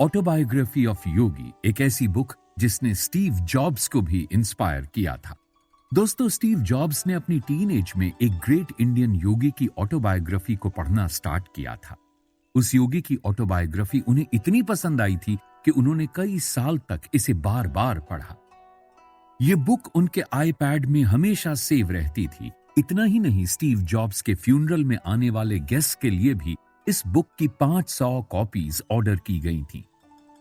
Autobiography of योगी, एक ऐसी book जिसने स्टीव जॉब्स को भी इंस्पायर किया था। दोस्तों, स्टीव जॉब्स ने अपनी टीनेज में एक ग्रेट इंडियन योगी की ऑटोबायोग्राफी को पढ़ना स्टार्ट किया था। उस योगी की ऑटोबायोग्राफी उन्हें इतनी पसंद आई थी कि उन्होंने कई साल तक इसे बार बार पढ़ा। ये बुक उनके आईपैड में हमेशा सेव रहती थी। इतना ही नहीं, स्टीव जॉब्स के फ्यूनरल में आने वाले गेस्ट के लिए भी इस बुक की 500 कॉपीज ऑर्डर की गई थी।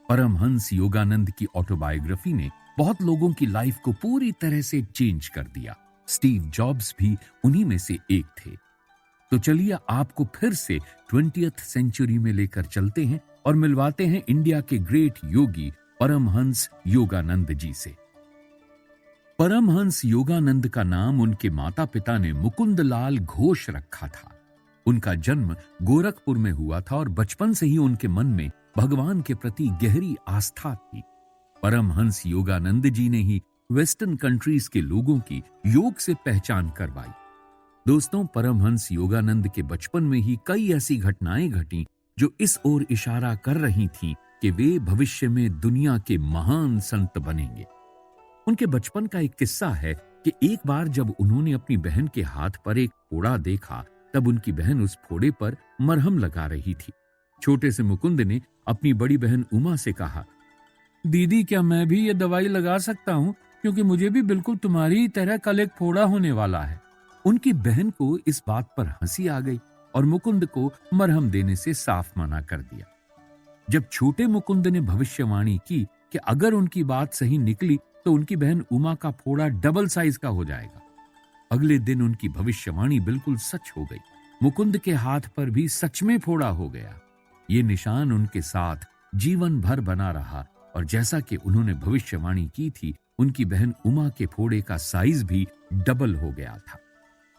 परमहंस योगानंद की ऑटोबायोग्राफी ने बहुत लोगों की लाइफ को पूरी तरह से चेंज कर दिया। स्टीव जॉब्स भी उन्हीं में से एक थे। तो चलिए आपको फिर से 20th सेंचुरी में लेकर चलते हैं और मिलवाते हैं इंडिया के ग्रेट योगी परमहंस योगानंद जी से। परमहंस योगानंद का नाम उनके माता पिता ने मुकुंदलाल घोष रखा था। उनका जन्म गोरखपुर में हुआ था और बचपन से ही उनके मन में भगवान के प्रति गहरी आस्था थी। परमहंस योगानंद जी ने ही वेस्टर्न कंट्रीज के लोगों की योग से पहचान करवाई। दोस्तों, परमहंस योगानंद के बचपन में ही कई ऐसी घटनाएं घटी जो इस ओर इशारा कर रही थीं कि वे भविष्य में दुनिया के महान संत बनेंगे। उनके बचपन का एक किस्सा है कि एक बार जब उन्होंने अपनी बहन के हाथ पर एक फोड़ा देखा, तब उनकी बहन उस फोड़े पर मरहम लगा रही थी। छोटे से मुकुंद ने अपनी बड़ी बहन उमा से कहा, दीदी, क्या मैं भी ये दवाई लगा सकता हूँ? क्योंकि मुझे भी बिल्कुल तुम्हारी तरह कल एक फोड़ा होने वाला है। उनकी बहन को इस बात पर हंसी आ गई और मुकुंद को मरहम देने से साफ मना कर दिया। जब छोटे मुकुंद ने भविष्यवाणी की कि अगर उनकी बात सही निकली तो उनकी बहन उमा का फोड़ा डबल साइज का हो जाएगा। अगले दिन उनकी भविष्यवाणी बिल्कुल सच हो गई। मुकुंद के हाथ पर भी सच में फोड़ा हो गया। ये निशान उनके साथ जीवन भर बना रहा और जैसा कि उन्होंने भविष्यवाणी की थी, उनकी बहन उमा के फोड़े का साइज भी डबल हो गया था।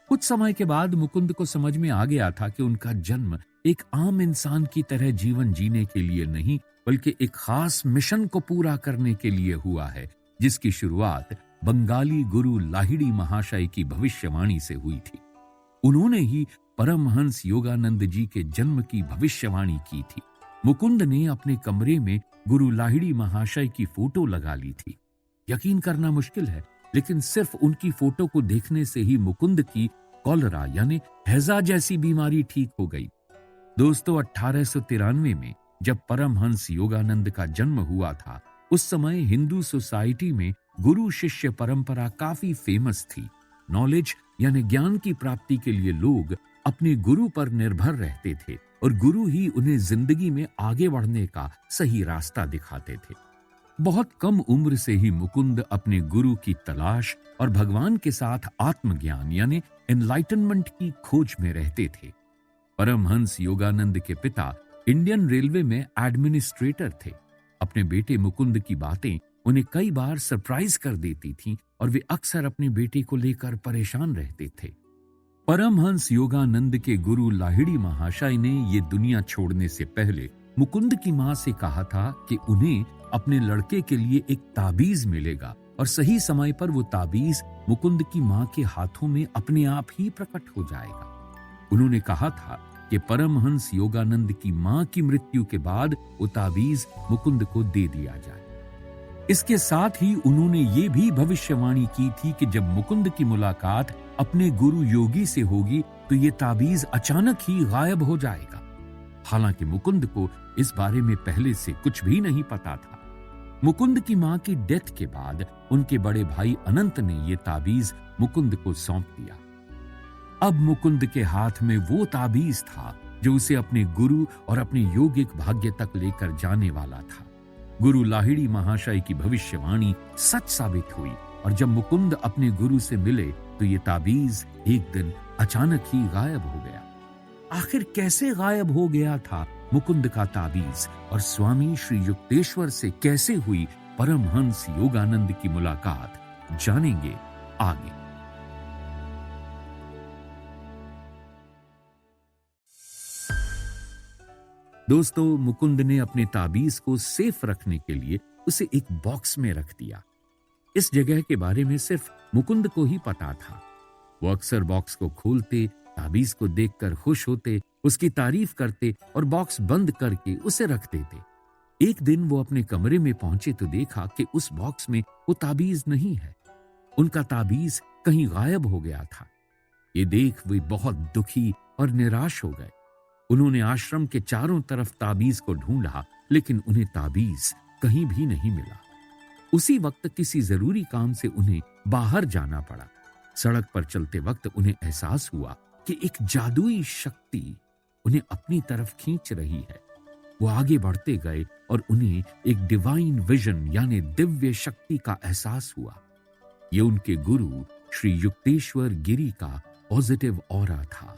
कुछ समय के बाद मुकुंद को समझ में आ गया था कि उनका जन्म एक आम इंसान की तरह जीवन जीने के लिए नहीं, बल्कि एक खास मिशन को पूरा करने के लिए हुआ है, जिसकी शुरुआत बंगाली गुरु लाहिड़ी महाशय की भविष्यवाणी से हुई थी। उन्होंने ही परमहंस योगानंद जी के जन्म की भविष्यवाणी की थी। मुकुंद ने अपने कमरे में गुरु लाहिड़ी महाशय की फोटो लगा ली थी। यकीन करना मुश्किल है, लेकिन सिर्फ उनकी फोटो को देखने से ही मुकुंद की कॉलरा यानी हैजा जैसी बीमारी ठीक हो गई। दोस्तों, 1893 में जब परमहंस योगानंद का जन्म हुआ था, उस समय हिंदू सोसाइटी में गुरु शिष्य परंपरा काफी फेमस थी। नॉलेज यानी ज्ञान की प्राप्ति के लिए लोग अपने गुरु पर निर्भर रहते थे और गुरु ही उन्हें जिंदगी में आगे बढ़ने का सही रास्ता दिखाते थे। बहुत कम उम्र से ही मुकुंद अपने गुरु की तलाश और भगवान के साथ आत्मज्ञान यानी एनलाइटनमेंट की खोज में रहते थे। परमहंस योगानंद के पिता इंडियन रेलवे में एडमिनिस्ट्रेटर थे। अपने बेटे मुकुंद की बातें उन्हें कई बार सरप्राइज कर देती थीं और वे अक्सर अपने बेटे को लेकर परेशान रहते थे। परमहंस योगानंद के गुरु लाहिड़ी महाशय ने ये दुनिया छोड़ने से पहले मुकुंद की मां से कहा था कि उन्हें अपने लड़के के लिए एक ताबीज मिलेगा और सही समय पर वो ताबीज मुकुंद की मां के हाथों में अपने आप ही प्रकट हो जाएगा। उन्होंने कहा था कि परमहंस योगानंद की मां की मृत्यु के बाद वो ताबीज मुकुंद को दे दिया जाए। इसके साथ ही उन्होंने ये भी भविष्यवाणी की थी कि जब मुकुंद की मुलाकात अपने गुरु योगी से होगी तो ये ताबीज अचानक ही गायब हो जाएगा। हालांकि मुकुंद को इस बारे में पहले से कुछ भी नहीं पता था। मुकुंद की मां की डेथ के बाद उनके बड़े भाई अनंत ने ये ताबीज मुकुंद को सौंप दिया। अब मुकुंद के हाथ में वो ताबीज था जो उसे अपने गुरु और अपने योगिक भाग्य तक लेकर जाने वाला था। गुरु लाहिड़ी महाशय की भविष्यवाणी सच साबित हुई और जब मुकुंद अपने गुरु से मिले तो ये ताबीज एक दिन अचानक ही गायब हो गया। आखिर कैसे गायब हो गया था मुकुंद का ताबीज और स्वामी श्री युक्तेश्वर से कैसे हुई परमहंस योगानंद की मुलाकात, जानेंगे आगे। दोस्तों, मुकुंद ने अपने ताबीज को सेफ रखने के लिए उसे एक बॉक्स में रख दिया। इस जगह के बारे में सिर्फ मुकुंद को ही पता था। वो अक्सर बॉक्स को खोलते, ताबीज को देखकर खुश होते, उसकी तारीफ करते और बॉक्स बंद करके उसे रख देते। एक दिन वो अपने कमरे में पहुंचे तो देखा कि उस बॉक्स में वो ताबीज नहीं है। उनका ताबीज कहीं गायब हो गया था। ये देख वे बहुत दुखी और निराश हो गए। उन्होंने आश्रम के चारों तरफ ताबीज को ढूंढा, लेकिन उन्हें ताबीज कहीं भी नहीं मिला। उसी वक्त किसी जरूरी काम से उन्हें बाहर जाना पड़ा। सड़क पर चलते वक्त उन्हें एहसास हुआ कि एक जादुई शक्ति उन्हें अपनी तरफ खींच रही है। वो आगे बढ़ते गए और उन्हें एक डिवाइन विजन यानी दिव्य शक्ति का एहसास हुआ। ये उनके गुरु श्री युक्तेश्वर गिरी का पॉजिटिव ऑरा था।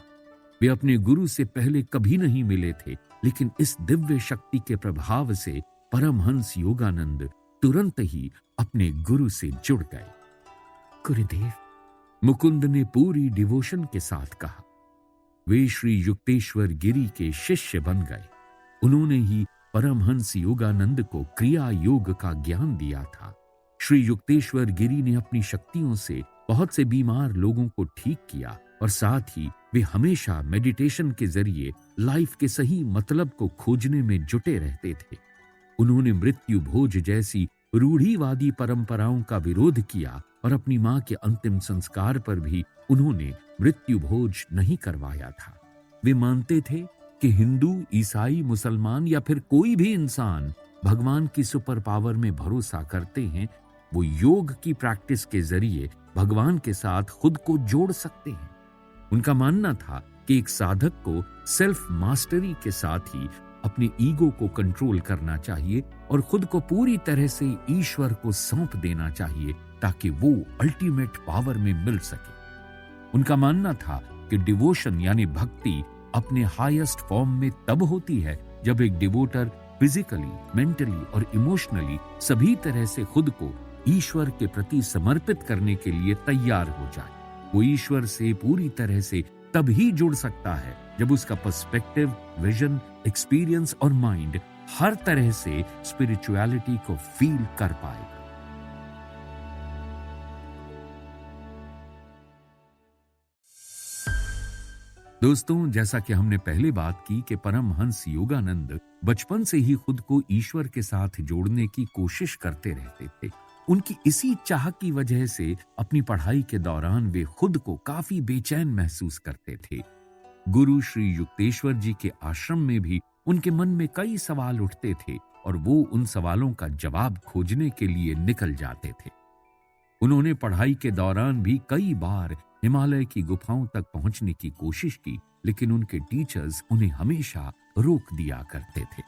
वे अपने गुरु से पहले कभी नहीं मिले थे, लेकिन इस दिव्य शक्ति के प्रभाव से परमहंस योगानंद तुरंत ही अपने गुरु से जुड़ गए। गुरुदेव, मुकुंद ने पूरी डिवोशन के साथ कहा। वे श्री युक्तेश्वर गिरी के शिष्य बन गए। उन्होंने ही परमहंस योगानंद को क्रिया योग का ज्ञान दिया था। श्री युक्तेश्वर गिरी ने अपनी शक्तियों से बहुत से बीमार लोगों को ठीक किया और साथ ही वे हमेशा मेडिटेशन के जरिए लाइफ के सही मतलब को खोजने में जुटे रहते थे। उन्होंने मृत्यु भोज जैसी रूढ़िवादी परंपराओं का विरोध किया और अपनी मां के अंतिम संस्कार पर भी उन्होंने मृत्यु भोज नहीं करवाया था। वे मानते थे कि हिंदू, ईसाई, मुसलमान या फिर कोई भी इंसान भगवान की सुपर पावर में भरोसा करते हैं, वो योग की प्रैक्टिस के जरिए भगवान के साथ खुद को जोड़ सकते हैं। उनका मानना था कि एक साधक को सेल्फ मास्टरी के साथ ही अपने ईगो को कंट्रोल करना चाहिए और खुद को पूरी तरह से ईश्वर को सौंप देना चाहिए ताकि वो अल्टीमेट पावर में मिल सके। उनका मानना था कि डिवोशन यानी भक्ति अपने हाईएस्ट फॉर्म में तब होती है जब एक डिवोटर फिजिकली, मेंटली और इमोशनली सभी तरह से खुद को ईश्वर के प्रति समर्पित करने के लिए तैयार हो जाए। वो ईश्वर से पूरी तरह से तब ही जुड़ सकता है जब उसका पर्सपेक्टिव, विजन, एक्सपीरियंस और माइंड हर तरह से स्पिरिचुअलिटी को फील कर पाए। दोस्तों, जैसा कि हमने पहले बात की कि परमहंस योगानंद बचपन से ही खुद को ईश्वर के साथ जोड़ने की कोशिश करते रहते थे। उनकी इसी चाह की वजह से अपनी पढ़ाई के दौरान वे खुद को काफी बेचैन महसूस करते थे। गुरु श्री युक्तेश्वर जी के आश्रम में भी उनके मन में कई सवाल उठते थे और वो उन सवालों का जवाब खोजने के लिए निकल जाते थे। उन्होंने पढ़ाई के दौरान भी कई बार हिमालय की गुफाओं तक पहुंचने की कोशिश की, लेकिन उनके टीचर्स उन्हें हमेशा रोक दिया करते थे।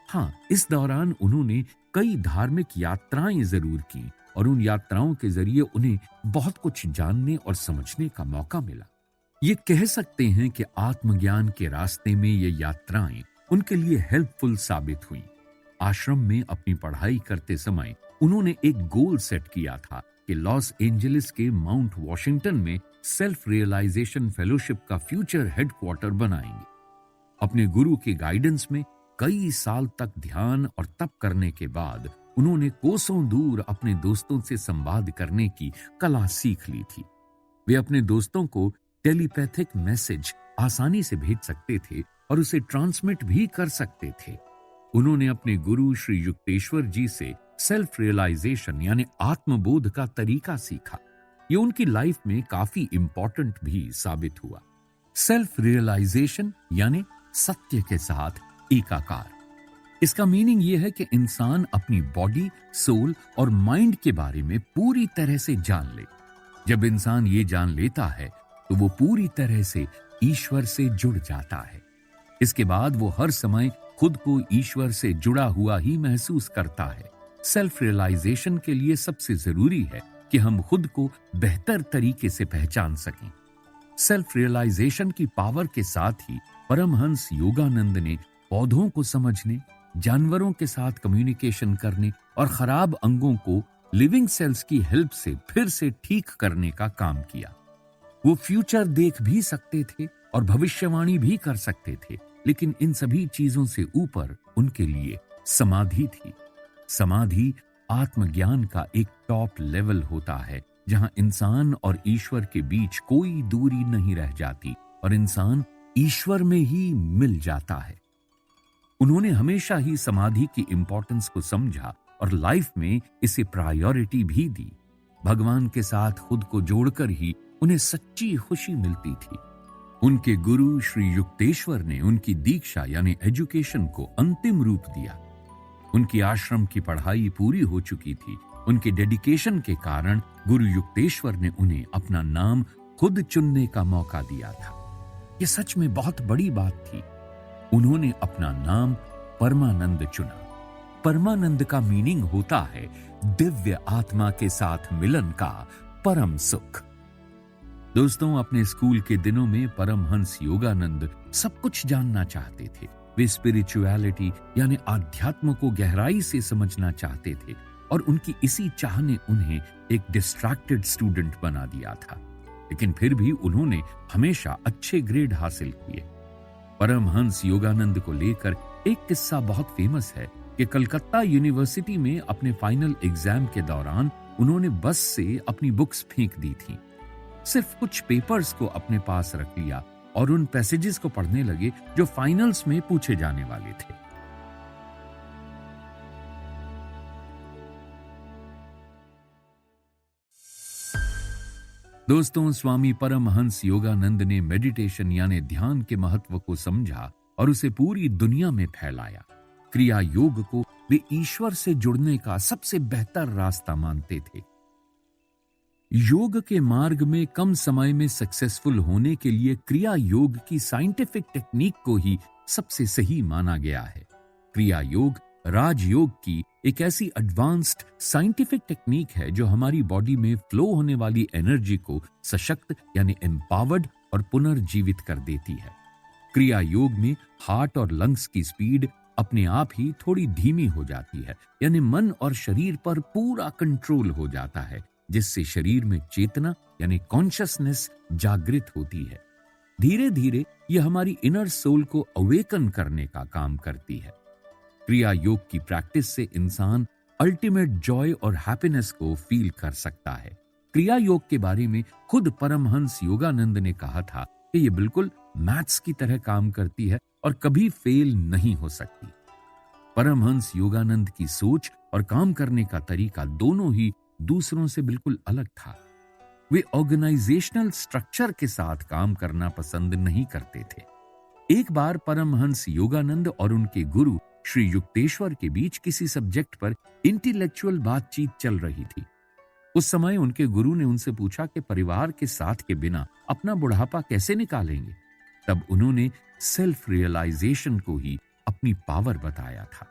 हाँ, इस दौरान उन्होंने कई धार्मिक यात्राएं जरूर की और उन यात्राओं के जरिए उन्हें बहुत कुछ जानने और समझने का मौका मिला। ये कह सकते हैं कि आत्मज्ञान के रास्ते में ये यात्राएं उनके लिए हेल्पफुल साबित हुई। आश्रम में अपनी पढ़ाई करते समय उन्होंने एक गोल सेट किया था कि लॉस एंजलिस के माउंट वॉशिंगटन में सेल्फ रियलाइजेशन फेलोशिप का फ्यूचर हेडक्वार्टर बनाएंगे। अपने गुरु के गाइडेंस में कई साल तक ध्यान और तप करने के बाद उन्होंने कोसों दूर अपने दोस्तों से संवाद करने की कला सीख ली थी। वे अपने दोस्तों को टेलीपैथिक मैसेज आसानी से भेज सकते थे और उसे ट्रांसमिट भी कर सकते थे। उन्होंने अपने गुरु श्री युक्तेश्वर जी से सेल्फ रियलाइजेशन यानी आत्मबोध का तरीका सीखा। ये उनकी लाइफ में काफी इंपॉर्टेंट भी साबित हुआ। सेल्फ रियलाइजेशन यानी सत्य के साथ एकाकार। इसका मीनिंग यह है कि इंसान अपनी बॉडी, सोल और माइंड के बारे में पूरी तरह से जान ले। जब इंसान ये जान लेता है तो वो पूरी तरह से ईश्वर से जुड़ जाता है। इसके बाद वो हर समय खुद को ईश्वर से जुड़ा हुआ ही महसूस करता है। सेल्फ रियलाइजेशन के लिए सबसे जरूरी है कि हम खुद को बेहतर तरीके से पहचान सकें। सेल्फ रियलाइजेशन की पावर के साथ ही परमहंस योगानंद ने पौधों को समझने, जानवरों के साथ कम्युनिकेशन करने और खराब अंगों को लिविंग सेल्स की हेल्प से फिर से ठीक करने का काम किया। वो फ्यूचर देख भी सकते थे और भविष्यवाणी भी कर सकते थे, लेकिन इन सभी चीजों से ऊपर उनके लिए समाधि थी। समाधि आत्मज्ञान का एक टॉप लेवल होता है, जहां इंसान और ईश्वर के बीच कोई दूरी नहीं रह जाती और इंसान ईश्वर में ही मिल जाता है। उन्होंने हमेशा ही समाधि की इंपॉर्टेंस को समझा और लाइफ में इसे प्रायोरिटी भी दी। भगवान के साथ खुद को जोड़कर ही उन्हें सच्ची खुशी मिलती थी। उनके गुरु श्री युक्तेश्वर ने उनकी दीक्षा यानी एजुकेशन को अंतिम रूप दिया। उनकी आश्रम की पढ़ाई पूरी हो चुकी थी। उनके डेडिकेशन के कारण गुरु युक्तेश्वर ने उन्हें अपना नाम खुद चुनने का मौका दिया था। यह सच में बहुत बड़ी बात थी। उन्होंने अपना नाम परमानंद चुना। परमानंद का मीनिंग होता है दिव्य आत्मा के साथ मिलन का परम सुख। दोस्तों, अपने स्कूल के दिनों में परमहंस योगानंद सब कुछ जानना चाहते थे। वे स्पिरिचुअलिटी यानी आध्यात्म को गहराई से समझना चाहते थे और उनकी इसी चाह ने उन्हें एक डिस्ट्रैक्टेड स्टूडेंट बना दिया था। लेकिन फिर भी उन्होंने हमेशा अच्छे ग्रेड हासिल किए। परमहंस योगानंद को लेकर एक किस्सा बहुत फेमस है कि कलकत्ता यूनिवर्सिटी में अपने फाइनल एग्जाम के दौरान उन्होंने बस से अपनी बुक्स फेंक दी थी। सिर्फ कुछ पेपर्स को अपने पास रख लिया और उन पैसेजेस को पढ़ने लगे जो फाइनल्स में पूछे जाने वाले थे। दोस्तों, स्वामी परमहंस योगानंद ने मेडिटेशन यानी ध्यान के महत्व को समझा और उसे पूरी दुनिया में फैलाया। क्रिया योग को वे ईश्वर से जुड़ने का सबसे बेहतर रास्ता मानते थे। योग के मार्ग में कम समय में सक्सेसफुल होने के लिए क्रिया योग की साइंटिफिक टेक्निक को ही सबसे सही माना गया है। क्रिया योग राजयोग की एक ऐसी एडवांस्ड साइंटिफिक टेक्निक है जो हमारी बॉडी में फ्लो होने वाली एनर्जी को सशक्त यानी एम्पावर्ड और पुनर्जीवित कर देती है। क्रिया योग में हार्ट और लंग्स की स्पीड अपने आप ही थोड़ी धीमी हो जाती है, यानी मन और शरीर पर पूरा कंट्रोल हो जाता है, जिससे शरीर में चेतना यानी कॉन्शियसनेस जागृत होती है। धीरे धीरे यह हमारी इनर सोल को अवेकन करने का काम करती है। क्रिया योग की प्रैक्टिस से इंसान अल्टीमेट जॉय और हैप्पीनेस को फील कर सकता है। क्रिया योग के बारे में खुद परमहंस योगानंद ने कहा था कि यह बिल्कुल मैथ्स की तरह काम करती है और कभी फेल नहीं हो सकती। परमहंस योगानंद की सोच और काम करने का तरीका दोनों ही दूसरों से बिल्कुल अलग था। वे ऑर्गेनाइजेशनल स्ट्रक्चर के साथ काम करना पसंद नहीं करते थे। एक बार परमहंस योगानंद और उनके गुरु श्री युक्तेश्वर के बीच किसी सब्जेक्ट पर इंटेलेक्चुअल बातचीत चल रही थी। उस समय उनके गुरु ने उनसे पूछा कि परिवार के साथ के बिना अपना बुढ़ापा कैसे निकालेंगे। तब उन्होंने सेल्फ रियलाइजेशन को ही अपनी पावर बताया था।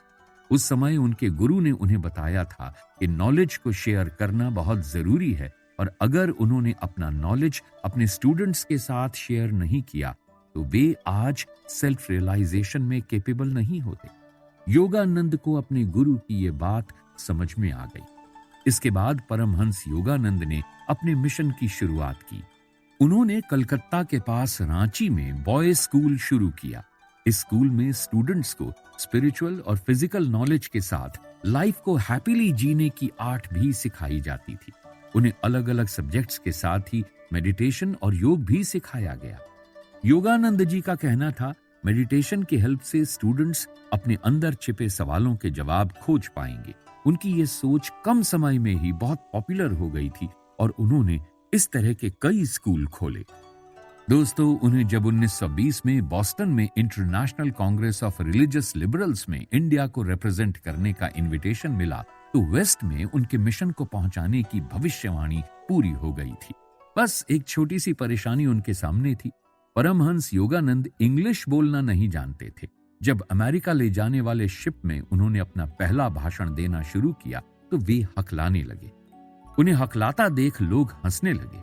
उस समय उनके गुरु ने उन्हें बताया था कि नॉलेज को शेयर करना बहुत जरूरी है और अगर उन्होंने अपना नॉलेज अपने स्टूडेंट्स के साथ शेयर नहीं किया तो वे आज सेल्फ रियलाइजेशन में कैपेबल नहीं होते। योगानंद को अपने गुरु की ये बात समझ में आ गई। इसके बाद परमहंस योगानंद ने अपने मिशन की शुरुआत की। उन्होंने कलकत्ता के पास रांची में बॉयज स्कूल शुरू किया। इस स्कूल में स्टूडेंट्स को स्पिरिचुअल और फिजिकल नॉलेज के साथ लाइफ को हैप्पीली जीने की आर्ट भी सिखाई जाती थी। उन्हें अलग अलग सब्जेक्ट्स के साथ ही मेडिटेशन और योग भी सिखाया गया। योगानंद जी का कहना था, मेडिटेशन की हेल्प से स्टूडेंट्स अपने अंदर छिपे सवालों के जवाब खोज पाएंगे। उनकी ये सोच कम समय में ही बहुत पॉपुलर हो गई थी और उन्होंने इस तरह के कई स्कूल खोले। दोस्तों, उन्हें जब 1920 में बॉस्टन में international Congress of religious liberals में इंडिया को रिप्रेजेंट करने का इनविटेशन मिला तो वेस्ट में उनके मिशन को पहुंचाने की भविष्यवाणी पूरी हो गई थी। बस एक छोटी सी परेशानी उनके सामने थी। परमहंस योगानंद इंग्लिश बोलना नहीं जानते थे। जब अमेरिका ले जाने वाले शिप में उन्होंने अपना पहला भाषण देना शुरू किया तो वे हकलाने लगे। उन्हें हकलाता देख लोग हंसने लगे।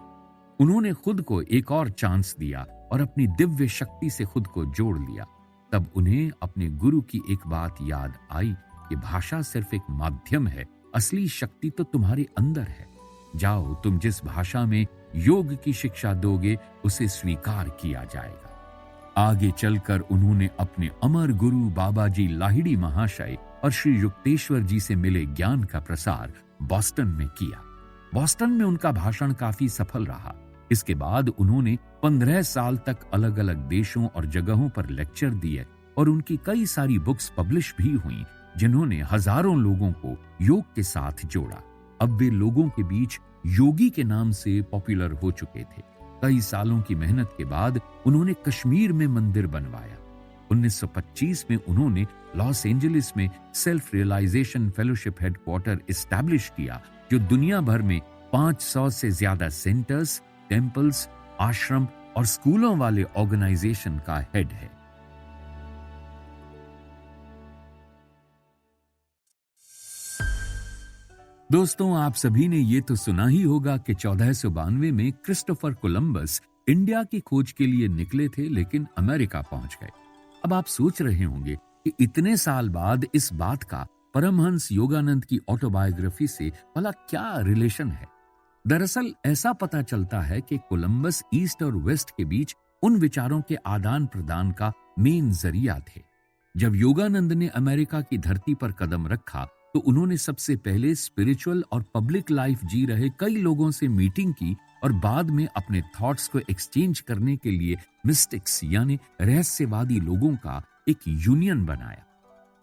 उन्होंने खुद को एक और चांस दिया और अपनी दिव्य शक्ति से खुद को जोड़ लिया। तब उन्हें अपने गुरु की एक बात याद आई कि भाषा सिर्फ एक माध्यम है, असली शक्ति तो तुम्हारे अंदर है। जाओ, तुम जिस भाषा में योग की शिक्षा दोगे उसे स्वीकार किया जाएगा। आगे चलकर उन्होंने अपने अमर गुरु बाबा जी लाहिड़ी महाशय और श्री युक्तेश्वर जी से मिले ज्ञान का प्रसार बॉस्टन में किया। बॉस्टन में उनका भाषण काफी सफल रहा। इसके बाद उन्होंने 15 साल तक अलग अलग देशों और जगहों पर लेक्चर दिए और उनकी कई सारी बुक्स पब्लिश भी हुई जिन्होंने हजारों लोगों को योग के साथ जोड़ा। अब वे लोगों के बीच योगी के नाम से पॉपुलर हो चुके थे। कई सालों की मेहनत के बाद उन्होंने कश्मीर में मंदिर बनवाया। 1925 में उन्होंने Los Angeles self realization fellowship headquarter establish किया, जो दुनिया भर में 500 से ज्यादा सेंटर्स, टेम्पल्स, आश्रम और स्कूलों वाले ऑर्गेनाइजेशन का हेड है। दोस्तों, आप सभी ने ये तो सुना ही होगा कि 1492 में क्रिस्टोफर कोलंबस इंडिया की खोज के लिए निकले थे, लेकिन अमेरिका पहुंच गए। अब आप सोच रहे होंगे कि इतने साल बाद इस बात का परमहंस योगानंद की ऑटोबायोग्राफी से भला क्या रिलेशन है। दरअसल ऐसा पता चलता है कि कोलंबस ईस्ट और वेस्ट के बीच उन विचारों के आदान प्रदान का मेन जरिया थे। जब योगानंद ने अमेरिका की धरती पर कदम रखा तो उन्होंने सबसे पहले स्पिरिचुअल और पब्लिक लाइफ जी रहे कई लोगों से मीटिंग की और बाद में अपने थॉट्स को एक्सचेंज करने के लिए मिस्टिक्स यानी रहस्यवादी लोगों का एक यूनियन बनाया।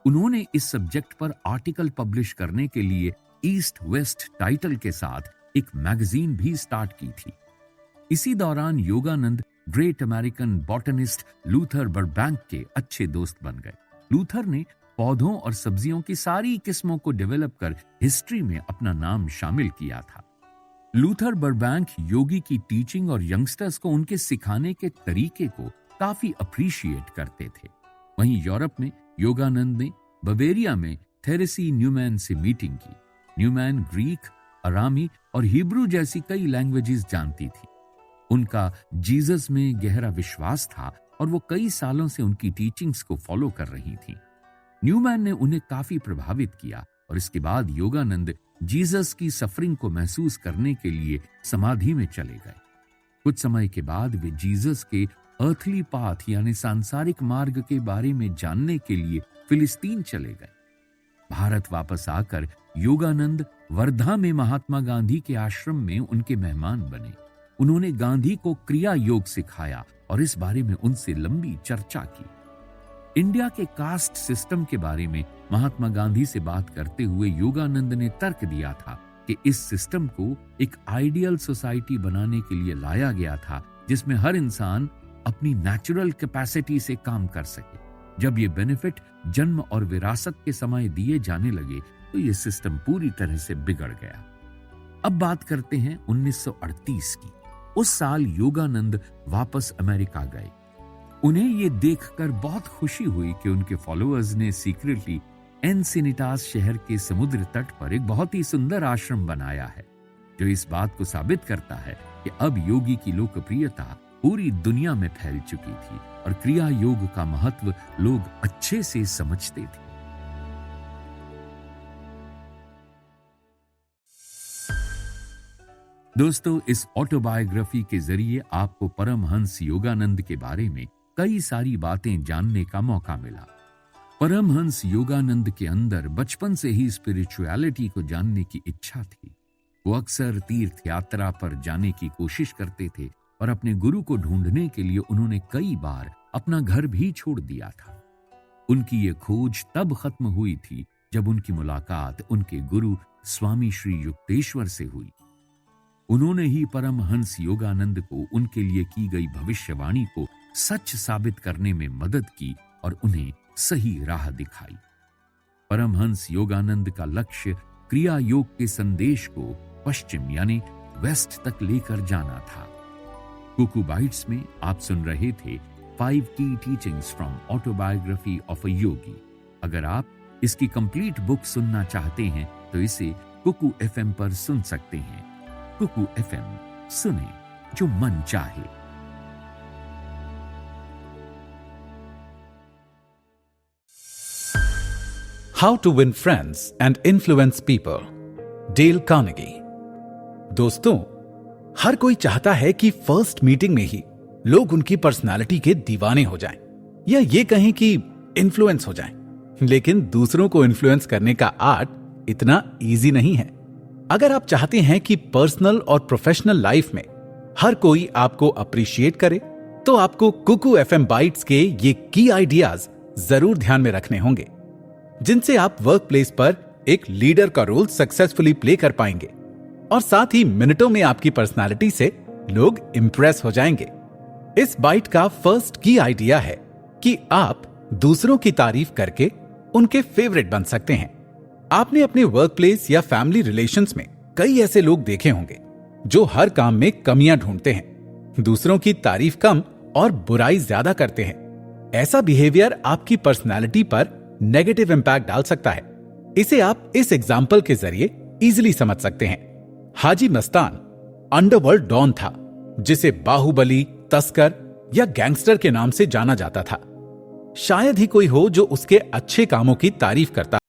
उन्होंने इस सब्जेक्ट पर आर्टिकल पब्लिश करने के लिए ईस्ट वेस्ट टाइटल के साथ एक मैगजीन भी स्टार्ट की थी। इसी दौरान Yogananda great American botanist Luther Burbank के अच्छे दोस्त बन गए। लूथर ने पौधों और सब्जियों की सारी किस्मों को डेवलप कर हिस्ट्री में अपना नाम शामिल किया था। लूथर बर्बैंक योगी की टीचिंग और यंगस्टर्स को उनके सिखाने के तरीके को काफी अप्रिशिएट करते थे। वहीं यूरोप में योगानंद ने बवेरिया में थेरेसी न्यूमैन से मीटिंग की। न्यूमैन ग्रीक, अरामी और हिब्रू जैसी कई लैंग्वेजेस जानती थी। उनका जीसस में गहरा विश्वास था और वो कई सालों से उनकी टीचिंग्स को फॉलो कर रही थी। न्यूमैन ने उन्हें काफी प्रभावित किया और इसके बाद योगानंद जीसस की सफरिंग को महसूस करने के लिए समाधि में चले गए। कुछ समय के बाद वे जीसस के अर्थली पाथ यानी सांसारिक मार्ग के बारे में जानने के लिए फिलिस्तीन चले गए। भारत वापस आकर योगानंद वर्धा में महात्मा गांधी के आश्रम में उनके मेहमान बने। उन्होंने गांधी को क्रिया योग सिखाया और इस बारे में उनसे लंबी चर्चा की। इंडिया के कास्ट सिस्टम के बारे में महात्मा गांधी से बात करते हुए योगानंद ने तर्क दिया था कि इस सिस्टम को एक आइडियल सोसाइटी बनाने के लिए लाया गया था जिसमें हर इंसान अपनी नेचुरल कैपेसिटी से काम कर सके। जब ये बेनिफिट जन्म और विरासत के समय दिए जाने लगे तो ये सिस्टम पूरी तरह से बिगड़ गया। अब बात करते हैं 1938 की। उस साल योगानंद वापस अमेरिका गए। उन्हें ये देखकर बहुत खुशी हुई कि उनके फॉलोअर्स ने सीक्रेटली एनसिनिटास शहर के समुद्र तट पर एक बहुत ही सुंदर आश्रम बनाया है, जो इस बात को साबित करता है कि अब योगी की लोकप्रियता पूरी दुनिया में फैल चुकी थी और क्रिया योग का महत्व लोग अच्छे से समझते थे। दोस्तों, इस ऑटोबायोग्राफी के जरिए आपको परमहंस योगानंद के बारे में कई सारी बातें जानने का मौका मिला। परमहंस योगानंद के अंदर बचपन से ही स्पिरिचुअलिटी को जानने की इच्छा थी। वो अक्सर तीर्थ यात्रा पर जाने की कोशिश करते थे और अपने गुरु को ढूंढने के लिए उन्होंने कई बार अपना घर भी छोड़ दिया था। उनकी ये खोज तब खत्म हुई थी जब उनकी मुलाकात उनके गुरु स्वामी श्री युक्तेश्वर से हुई। उन्होंने ही परमहंस योगानंद को उनके लिए की गई भविष्यवाणी को सच साबित करने में मदद की और उन्हें सही राह दिखाई। परमहंस योगानंद का लक्ष्य क्रिया योग के संदेश को पश्चिम यानी वेस्ट तक लेकर जाना था। कुकू बाइट्स में आप सुन रहे थे 5 की teachings from autobiography of a yogi. अगर आप इसकी कंप्लीट बुक सुनना चाहते हैं तो इसे कुकू FM पर सुन सकते हैं। कुकू FM, सुने जो मन चाहे। How to win friends and influence people, Dale Carnegie. दोस्तों, हर कोई चाहता है कि फर्स्ट मीटिंग में ही लोग उनकी पर्सनालिटी के दीवाने हो जाएं, या ये कहें कि इन्फ्लुएंस हो जाएं। लेकिन दूसरों को इन्फ्लुएंस करने का आर्ट इतना इजी नहीं है। अगर आप चाहते हैं कि पर्सनल और प्रोफेशनल लाइफ में हर कोई आपको अप्रिशिएट करे, तो आपको कुकू FM बाइट्स के ये की आइडियाज जरूर ध्यान में रखने होंगे, जिनसे आप वर्क प्लेस पर एक लीडर का रोल सक्सेसफुली प्ले कर पाएंगे और साथ ही मिनटों में आपकी पर्सनालिटी से लोग इंप्रेस हो जाएंगे। इस बाइट का फर्स्ट की आइडिया है कि आप दूसरों की तारीफ करके उनके फेवरेट बन सकते हैं। आपने अपने वर्क प्लेस या फैमिली रिलेशंस में कई ऐसे लोग देखे होंगे जो हर काम में कमियां ढूंढते हैं, दूसरों की तारीफ कम और बुराई ज्यादा करते हैं। ऐसा बिहेवियर आपकी पर्सनालिटी पर नेगेटिव इंपैक्ट डाल सकता है। इसे आप इस एग्जाम्पल के जरिए इजीली समझ सकते हैं। हाजी मस्तान अंडरवर्ल्ड डॉन था, जिसे बाहुबली, तस्कर या गैंगस्टर के नाम से जाना जाता था। शायद ही कोई हो जो उसके अच्छे कामों की तारीफ करता